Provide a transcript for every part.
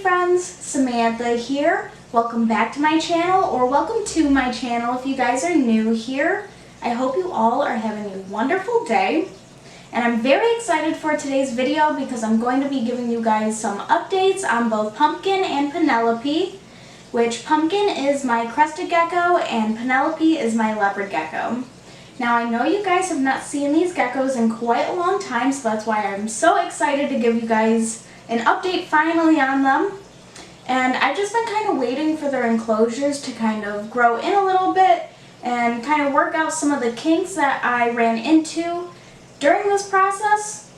friends, Samantha here. Welcome back to my channel, or welcome to my channel if you guys are new here. I hope you all are having a wonderful day. And I'm very excited for today's video because I'm going to be giving you guys some updates on both Pumpkin and Penelope, which Pumpkin is my crested gecko and Penelope is my leopard gecko. Now I know you guys have not seen these geckos in quite a long time, so that's why I'm so excited to give you guys an update finally on them. And I've just been kind of waiting for their enclosures to kind of grow in a little bit and kind of work out some of the kinks that I ran into during this process.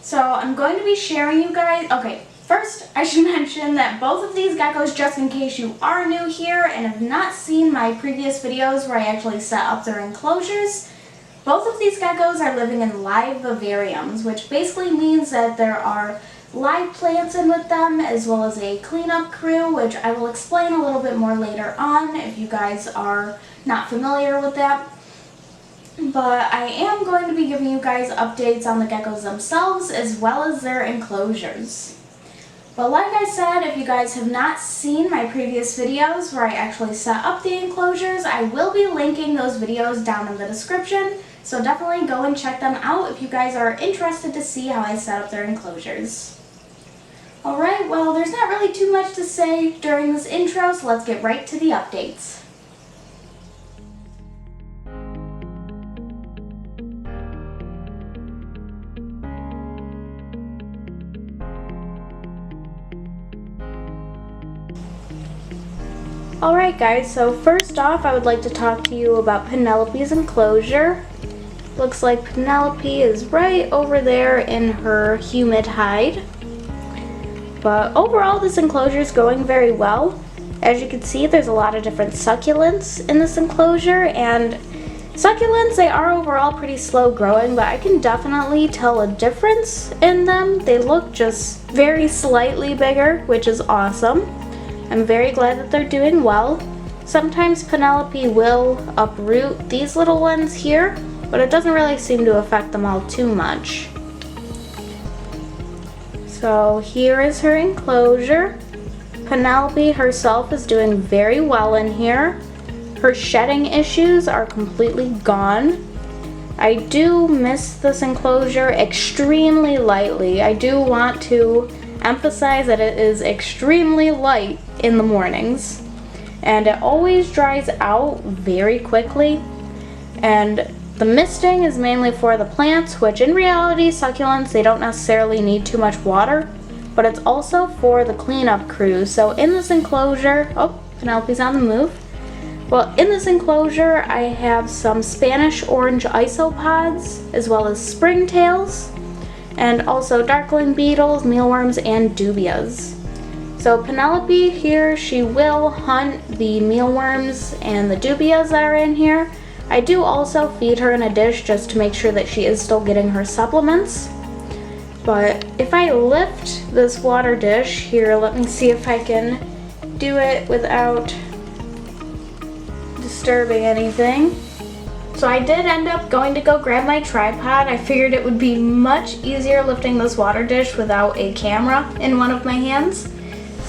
So I'm going to be sharing you guys, okay, first I should mention that both of these geckos, just in case you are new here and have not seen my previous videos where I actually set up their enclosures, both of these geckos are living in live vivariums, which basically means that there are live plants in with them, as well as a cleanup crew, which I will explain a little bit more later on if you guys are not familiar with that. But I am going to be giving you guys updates on the geckos themselves as well as their enclosures. But like I said, if you guys have not seen my previous videos where I actually set up the enclosures, I will be linking those videos down in the description, so definitely go and check them out if you guys are interested to see how I set up their enclosures. Alright, well, there's not really too much to say during this intro, so let's get right to the updates. Alright guys, so first off I would like to talk to you about Penelope's enclosure. Looks like Penelope is right over there in her humid hide. But overall this enclosure is going very well. As you can see, there's a lot of different succulents in this enclosure, and succulents, they are overall pretty slow growing, but I can definitely tell a difference in them. They look just very slightly bigger, which is awesome. I'm very glad that they're doing well. Sometimes Penelope will uproot these little ones here, but it doesn't really seem to affect them all too much. So here is her enclosure. Penelope herself is doing very well in here. Her shedding issues are completely gone. I do miss this enclosure extremely lightly. I do want to emphasize that it is extremely light in the mornings, and it always dries out very quickly. And the misting is mainly for the plants, which in reality succulents, they don't necessarily need too much water, but it's also for the cleanup crew. So in this enclosure, oh, Penelope's on the move. Well, in this enclosure I have some Spanish orange isopods, as well as springtails, and also darkling beetles, mealworms, and dubias. So Penelope here, she will hunt the mealworms and the dubias that are in here. I do also feed her in a dish just to make sure that she is still getting her supplements. But if I lift this water dish here, let me see if I can do it without disturbing anything. So I did end up going to go grab my tripod. I figured it would be much easier lifting this water dish without a camera in one of my hands.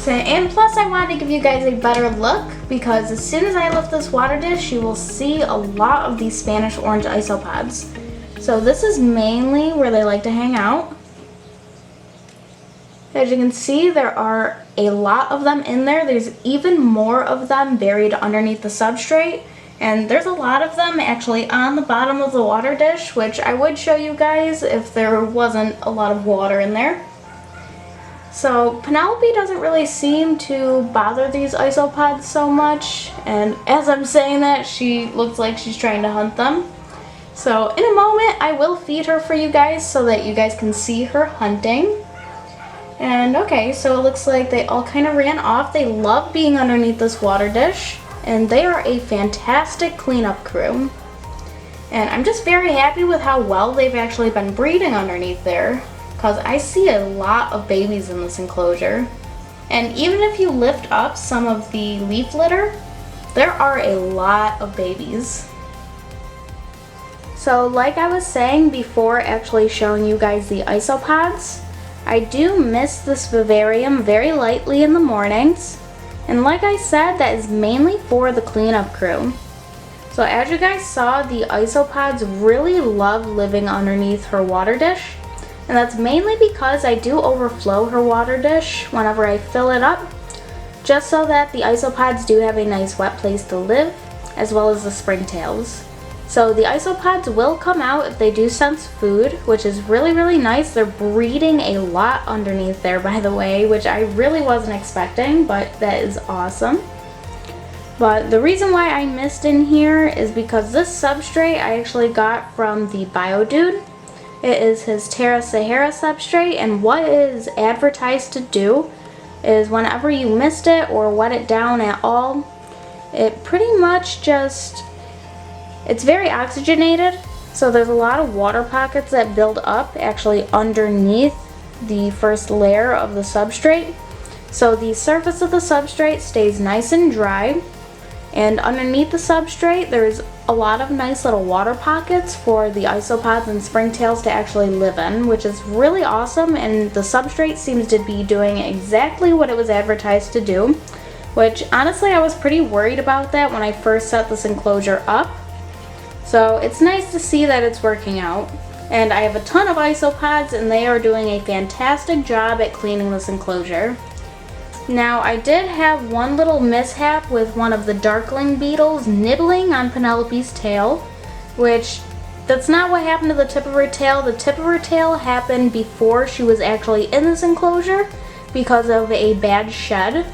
And plus I wanted to give you guys a better look, because as soon as I lift this water dish you will see a lot of these Spanish orange isopods. So this is mainly where they like to hang out. As you can see, there are a lot of them in there. There's even more of them buried underneath the substrate. And there's a lot of them actually on the bottom of the water dish, which I would show you guys if there wasn't a lot of water in there. So Penelope doesn't really seem to bother these isopods so much, and as I'm saying that, she looks like she's trying to hunt them. So in a moment I will feed her for you guys so that you guys can see her hunting. And okay, so it looks like they all kind of ran off. They love being underneath this water dish, and they are a fantastic cleanup crew. And I'm just very happy with how well they've actually been breeding underneath there, because I see a lot of babies in this enclosure. And even if you lift up some of the leaf litter, there are a lot of babies. So like I was saying before actually showing you guys the isopods, I do mist this vivarium very lightly in the mornings, and like I said, that is mainly for the cleanup crew. So as you guys saw, the isopods really love living underneath her water dish, and that's mainly because I do overflow her water dish whenever I fill it up, just so that the isopods do have a nice wet place to live, as well as the springtails. So the isopods will come out if they do sense food, which is really nice. They're breeding a lot underneath there, by the way, which I really wasn't expecting, but that is awesome. But the reason why I mist in here is because this substrate I actually got from the Biodude. It is his Terra Sahara substrate, and what it is advertised to do is whenever you mist it or wet it down at all, it pretty much just, it's very oxygenated, so there's a lot of water pockets that build up actually underneath the first layer of the substrate. So the surface of the substrate stays nice and dry, and underneath the substrate there's a lot of nice little water pockets for the isopods and springtails to actually live in, which is really awesome, and the substrate seems to be doing exactly what it was advertised to do, which honestly I was pretty worried about that when I first set this enclosure up. So it's nice to see that it's working out. And I have a ton of isopods and they are doing a fantastic job at cleaning this enclosure. Now I did have one little mishap with one of the darkling beetles nibbling on Penelope's tail, which that's not what happened to the tip of her tail. The tip of her tail happened before she was actually in this enclosure because of a bad shed.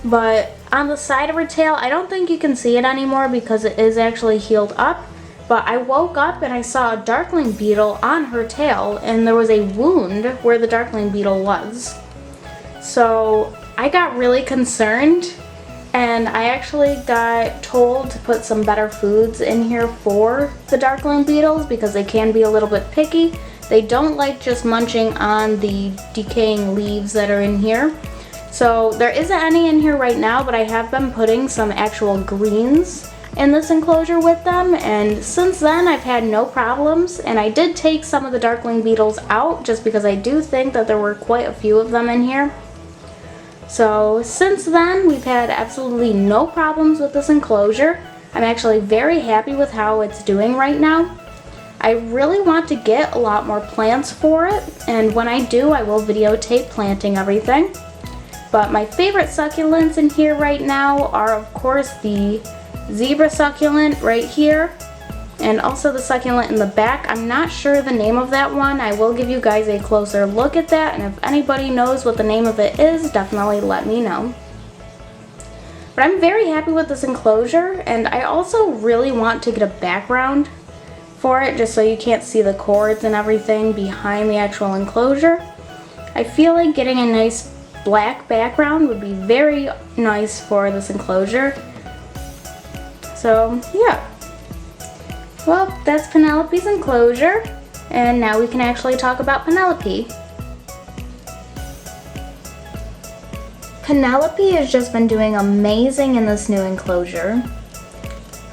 But on the side of her tail, I don't think you can see it anymore because it is actually healed up, but I woke up and I saw a darkling beetle on her tail and there was a wound where the darkling beetle was. So I got really concerned, and I actually got told to put some better foods in here for the darkling beetles because they can be a little bit picky. They don't like just munching on the decaying leaves that are in here. So there isn't any in here right now, but I have been putting some actual greens in this enclosure with them, and since then I've had no problems. And I did take some of the darkling beetles out just because I do think that there were quite a few of them in here. So since then we've had absolutely no problems with this enclosure. I'm actually very happy with how it's doing right now. I really want to get a lot more plants for it, and when I do I will videotape planting everything. But my favorite succulents in here right now are of course the zebra succulent right here, and also the succulent in the back. I'm not sure the name of that one. I will give you guys a closer look at that, and if anybody knows what the name of it is, definitely let me know. But I'm very happy with this enclosure, and I also really want to get a background for it just so you can't see the cords and everything behind the actual enclosure. I feel like getting a nice black background would be very nice for this enclosure. So yeah, well, that's Penelope's enclosure, and now we can actually talk about Penelope. Penelope has just been doing amazing in this new enclosure.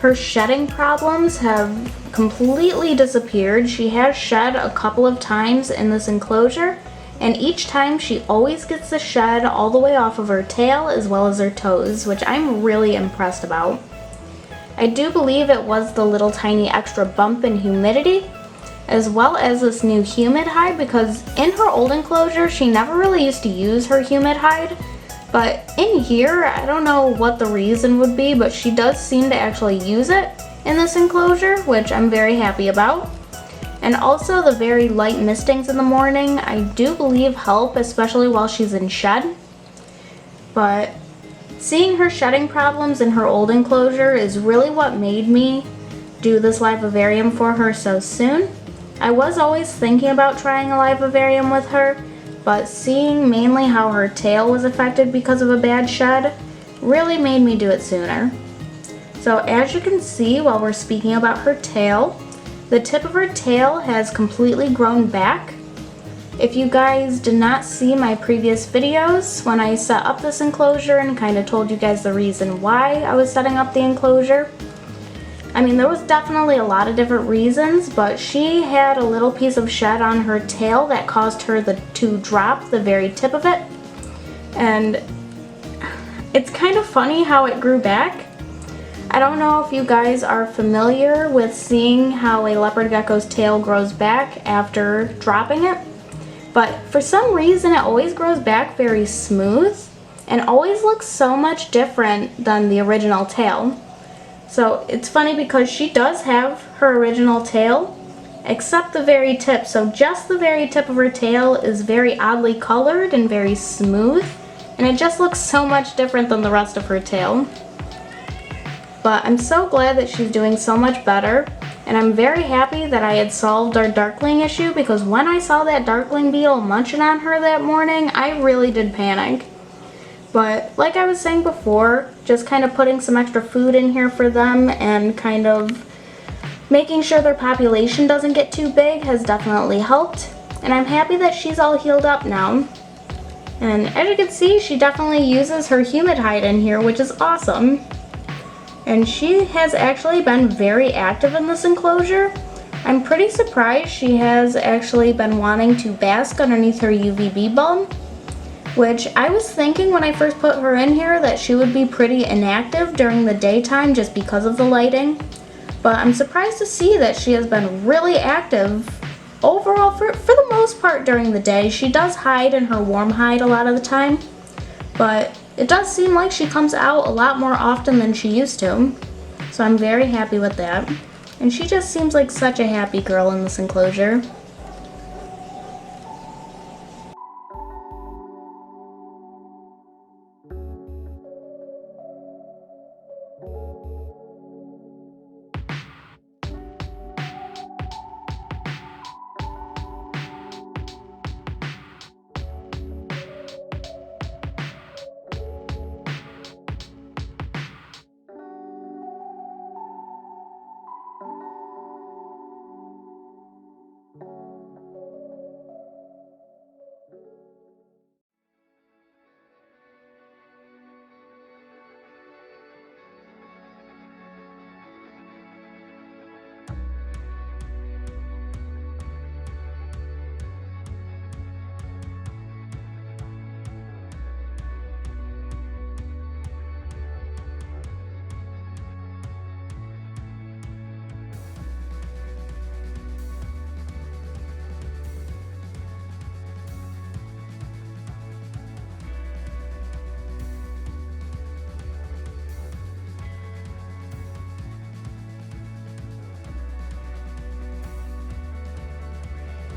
Her shedding problems have completely disappeared. She has shed a couple of times in this enclosure, and each time she always gets the shed all the way off of her tail as well as her toes, which I'm really impressed about. I do believe it was the little tiny extra bump in humidity, as well as this new humid hide, because in her old enclosure she never really used to use her humid hide, but in here I don't know what the reason would be, but she does seem to actually use it in this enclosure, which I'm very happy about. And also the very light mistings in the morning I do believe help, especially while she's in shed. But seeing her shedding problems in her old enclosure is really what made me do this live vivarium for her so soon. I was always thinking about trying a live vivarium with her, but seeing mainly how her tail was affected because of a bad shed really made me do it sooner. So as you can see while we're speaking about her tail, the tip of her tail has completely grown back. If you guys did not see my previous videos when I set up this enclosure and kind of told you guys the reason why I was setting up the enclosure, I mean, there was definitely a lot of different reasons, but she had a little piece of shed on her tail that caused her to drop the very tip of it. And it's kind of funny how it grew back. I don't know if you guys are familiar with seeing how a leopard gecko's tail grows back after dropping it, but for some reason it always grows back very smooth and always looks so much different than the original tail. So it's funny because she does have her original tail, except the very tip. So just the very tip of her tail is very oddly colored and very smooth, and it just looks so much different than the rest of her tail. But I'm so glad that she's doing so much better, and I'm very happy that I had solved our darkling issue, because when I saw that darkling beetle munching on her that morning, I really did panic. But like I was saying before, just kind of putting some extra food in here for them and kind of making sure their population doesn't get too big has definitely helped. And I'm happy that she's all healed up now. And as you can see, she definitely uses her humid hide in here, which is awesome. And she has actually been very active in this enclosure. I'm pretty surprised she has actually been wanting to bask underneath her UVB bulb, which I was thinking when I first put her in here that she would be pretty inactive during the daytime just because of the lighting. But I'm surprised to see that she has been really active overall for the most part during the day. She does hide in her warm hide a lot of the time, but it does seem like she comes out a lot more often than she used to. So I'm very happy with that. And she just seems like such a happy girl in this enclosure.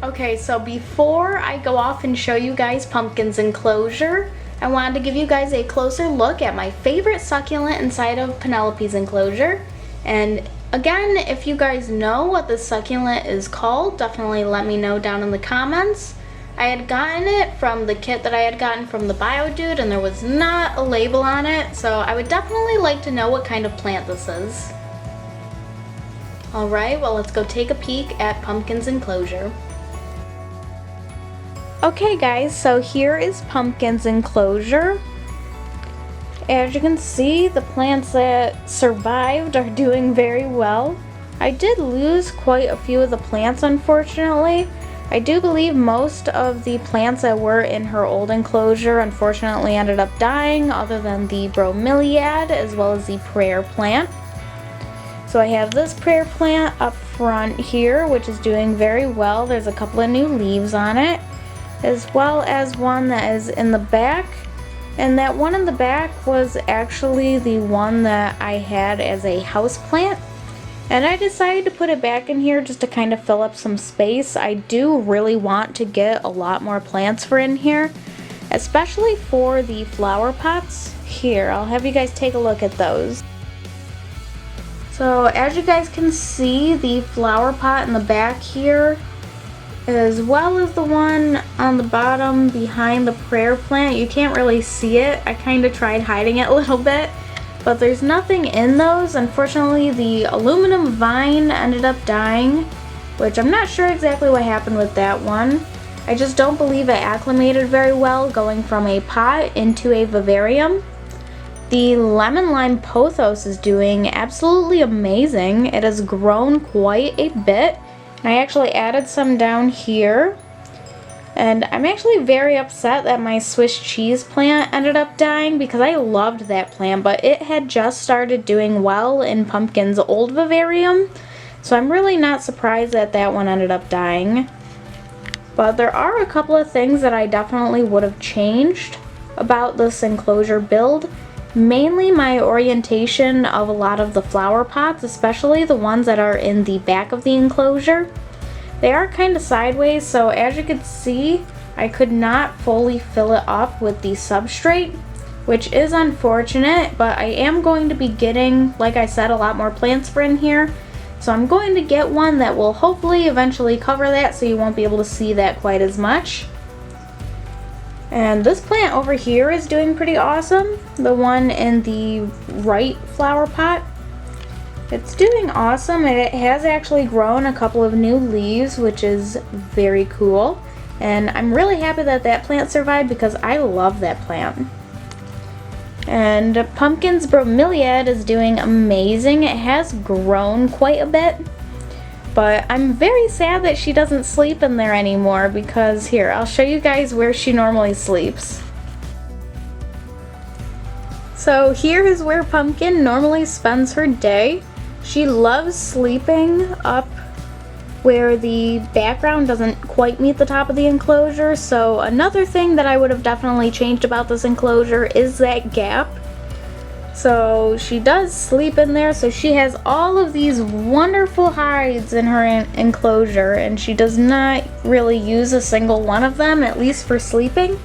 Okay, so before I go off and show you guys Pumpkin's enclosure, I wanted to give you guys a closer look at my favorite succulent inside of Penelope's enclosure. And again, if you guys know what this succulent is called, definitely let me know down in the comments. I had gotten it from the kit that I had gotten from the Bio Dude, and there was not a label on it, so I would definitely like to know what kind of plant this is. Alright, well let's go take a peek at Pumpkin's enclosure. Okay guys, so here is Pumpkin's enclosure. As you can see, the plants that survived are doing very well. I did lose quite a few of the plants, unfortunately. I do believe most of the plants that were in her old enclosure unfortunately ended up dying, other than the bromeliad as well as the prayer plant. So I have this prayer plant up front here, which is doing very well. There's a couple of new leaves on it, as well as one that is in the back. And that one in the back was actually the one that I had as a house plant. And I decided to put it back in here just to kind of fill up some space. I do really want to get a lot more plants for in here, especially for the flower pots. Here, I'll have you guys take a look at those. So as you guys can see, the flower pot in the back here, as well as the one on the bottom behind the prayer plant, you can't really see it. I kind of tried hiding it a little bit, but there's nothing in those. Unfortunately, the aluminum vine ended up dying, which I'm not sure exactly what happened with that one. I just don't believe it acclimated very well going from a pot into a vivarium. The lemon lime pothos is doing absolutely amazing. It has grown quite a bit. I actually added some down here. And I'm actually very upset that my Swiss cheese plant ended up dying because I loved that plant, but it had just started doing well in Pumpkin's old vivarium. So I'm really not surprised that that one ended up dying. But there are a couple of things that I definitely would have changed about this enclosure build. Mainly my orientation of a lot of the flower pots, especially the ones that are in the back of the enclosure. They are kind of sideways, so as you can see, I could not fully fill it up with the substrate, which is unfortunate, but I am going to be getting, like I said, a lot more plants for in here. So I'm going to get one that will hopefully eventually cover that so you won't be able to see that quite as much. And this plant over here is doing pretty awesome. The one in the right flower pot. It's doing awesome, and it has actually grown a couple of new leaves, which is very cool. And I'm really happy that that plant survived because I love that plant. And Pumpkin's bromeliad is doing amazing. It has grown quite a bit. But I'm very sad that she doesn't sleep in there anymore because here, I'll show you guys where she normally sleeps. So here is where Pumpkin normally spends her day. She loves sleeping up where the background doesn't quite meet the top of the enclosure. So another thing that I would have definitely changed about this enclosure is that gap. So she does sleep in there, so she has all of these wonderful hides in her enclosure, and she does not really use a single one of them, at least for sleeping.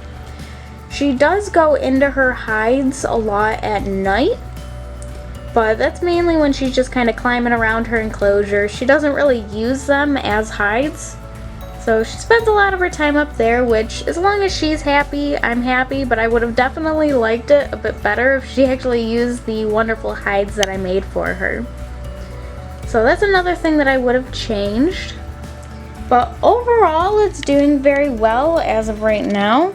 She does go into her hides a lot at night, but that's mainly when she's just kind of climbing around her enclosure. She doesn't really use them as hides. So she spends a lot of her time up there, which as long as she's happy, I'm happy, but I would have definitely liked it a bit better if she actually used the wonderful hides that I made for her. So that's another thing that I would have changed. But overall, it's doing very well as of right now.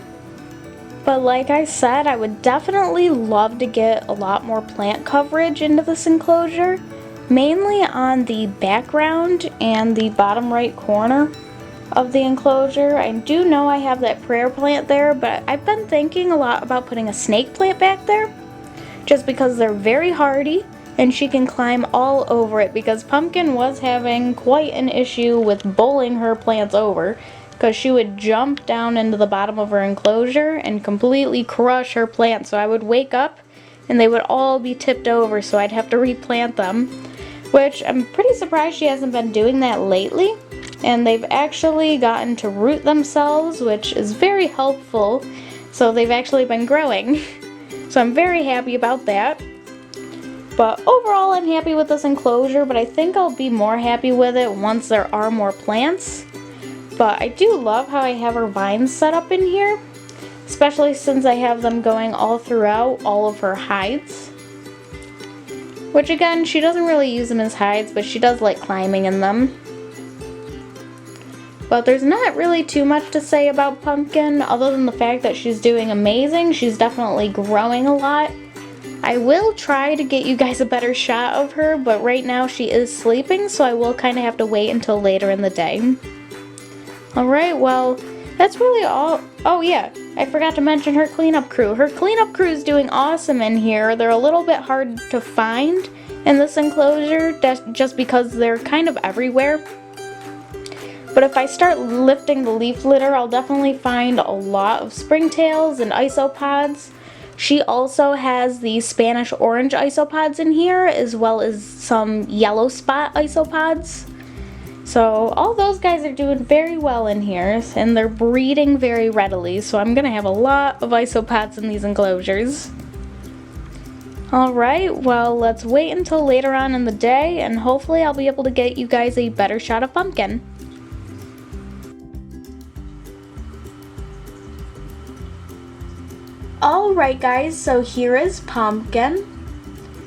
But like I said, I would definitely love to get a lot more plant coverage into this enclosure, mainly on the background and the bottom right corner of the enclosure. I do know I have that prayer plant there, but I've been thinking a lot about putting a snake plant back there just because they're very hardy and she can climb all over it, because Pumpkin was having quite an issue with bowling her plants over because she would jump down into the bottom of her enclosure and completely crush her plants. So I would wake up and they would all be tipped over, so I'd have to replant them, which I'm pretty surprised she hasn't been doing that lately. And they've actually gotten to root themselves, which is very helpful. So they've actually been growing. So I'm very happy about that. But overall, I'm happy with this enclosure, but I think I'll be more happy with it once there are more plants. But I do love how I have her vines set up in here, especially since I have them going all throughout all of her hides. Which again, she doesn't really use them as hides, but she does like climbing in them. But there's not really too much to say about Pumpkin other than the fact that she's doing amazing. She's definitely growing a lot. I will try to get you guys a better shot of her, but right now she is sleeping, so I will kind of have to wait until later in the day. Alright, well, that's really all. Oh yeah, I forgot to mention her cleanup crew. Her cleanup crew is doing awesome in here. They're a little bit hard to find in this enclosure just because they're kind of everywhere. But if I start lifting the leaf litter, I'll definitely find a lot of springtails and isopods. She also has the Spanish orange isopods in here, as well as some yellow spot isopods. So all those guys are doing very well in here, and they're breeding very readily, so I'm going to have a lot of isopods in these enclosures. Alright, well, let's wait until later on in the day, and hopefully I'll be able to get you guys a better shot of Pumpkin. Alright guys, so here is Pumpkin.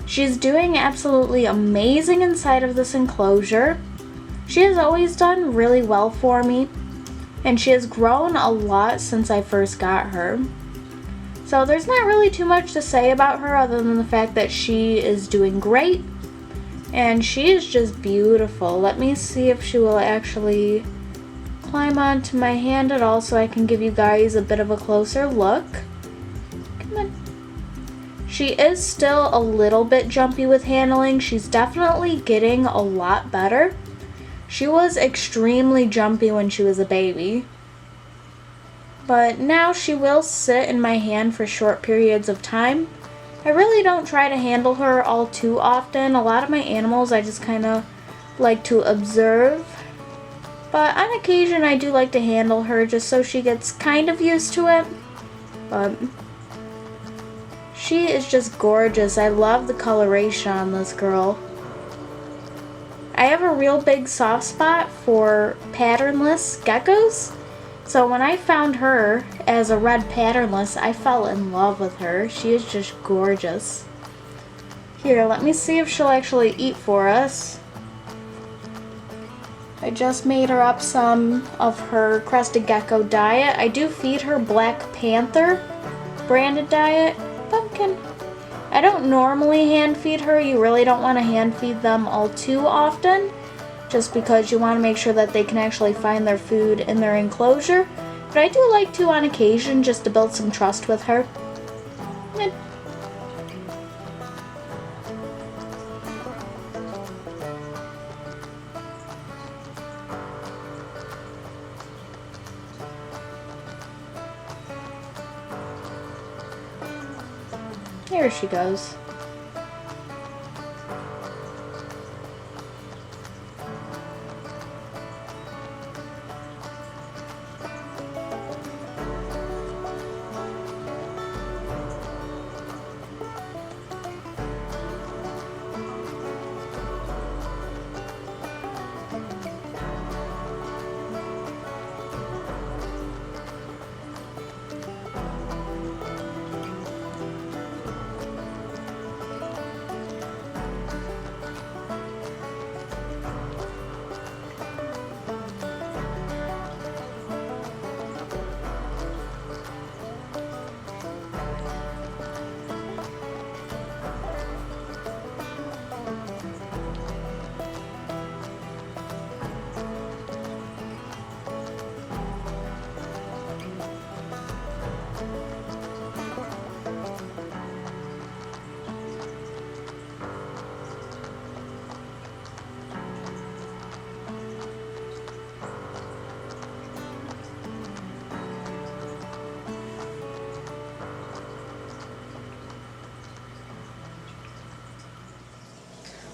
She's doing absolutely amazing inside of this enclosure. She has always done really well for me, and she has grown a lot since I first got her. So So there's not really too much to say about her other than the fact that she is doing great. And she is just beautiful. Let me see if she will actually climb onto my hand at all so I can give you guys a bit of a closer look. Come on. She is still a little bit jumpy with handling. She's definitely getting a lot better. She was extremely jumpy when she was a baby. But now she will sit in my hand for short periods of time. I really don't try to handle her all too often. A lot of my animals I just kind of like to observe. But on occasion I do like to handle her just so she gets kind of used to it. But she is just gorgeous. I love the coloration on this girl. I have a real big soft spot for patternless geckos. So when I found her as a red patternless, I fell in love with her. She is just gorgeous. Here, let me see if she'll actually eat for us. I just made her up some of her crested gecko diet. I do feed her Black Panther branded diet. Pumpkin. I don't normally hand feed her. You really don't want to hand feed them all too often, just because you want to make sure that they can actually find their food in their enclosure. But I do like to on occasion just to build some trust with her. Here she goes.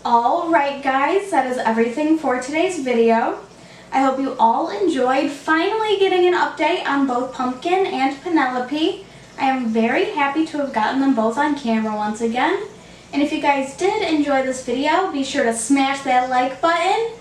Alright guys, that is everything for today's video. I hope you all enjoyed finally getting an update on both Pumpkin and Penelope. I am very happy to have gotten them both on camera once again. And if you guys did enjoy this video, be sure to smash that like button.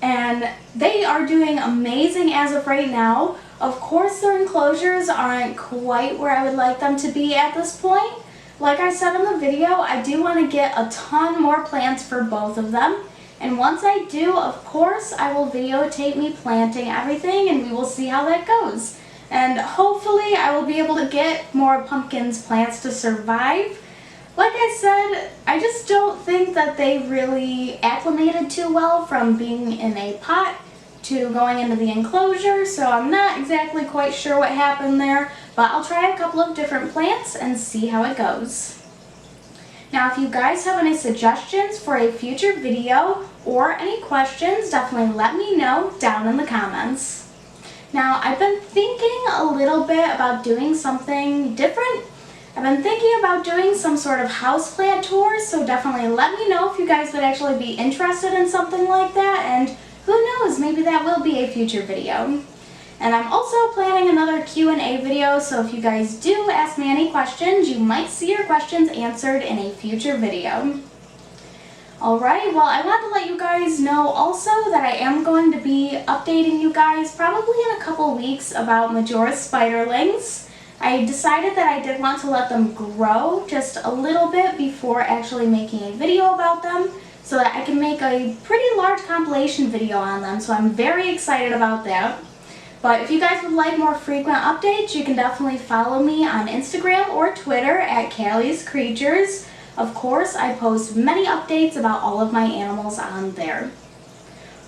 And they are doing amazing as of right now. Of course their enclosures aren't quite where I would like them to be at this point. Like I said in the video, I do want to get a ton more plants for both of them. And once I do, of course, I will videotape me planting everything and we will see how that goes. And hopefully I will be able to get more Pumpkin's plants to survive. Like I said, I just don't think that they really acclimated too well from being in a pot to going into the enclosure, so I'm not exactly quite sure what happened there, but I'll try a couple of different plants and see how it goes. Now if you guys have any suggestions for a future video or any questions, definitely let me know down in the comments. Now I've been thinking a little bit about doing something different. I've been thinking about doing some sort of houseplant tour, so definitely let me know if you guys would actually be interested in something like that, and who knows, maybe that will be a future video. And I'm also planning another Q&A video, so if you guys do ask me any questions, you might see your questions answered in a future video. Alright, well I want to let you guys know also that I am going to be updating you guys probably in a couple weeks about Majora's spiderlings. I decided that I did want to let them grow just a little bit before actually making a video about them, so that I can make a pretty large compilation video on them, so I'm very excited about that. But if you guys would like more frequent updates, you can definitely follow me on Instagram or Twitter at Callie's Creatures. Of course, I post many updates about all of my animals on there.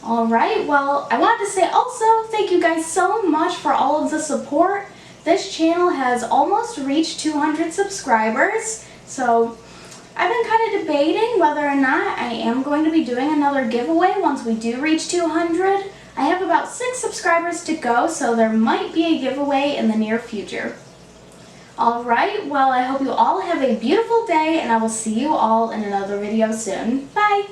Alright, well, I wanted to say also thank you guys so much for all of the support. This channel has almost reached 200 subscribers, so I've been kind of debating whether or not I am going to be doing another giveaway once we do reach 200. I have about 6 subscribers to go, so there might be a giveaway in the near future. Alright, well, I hope you all have a beautiful day, and I will see you all in another video soon. Bye!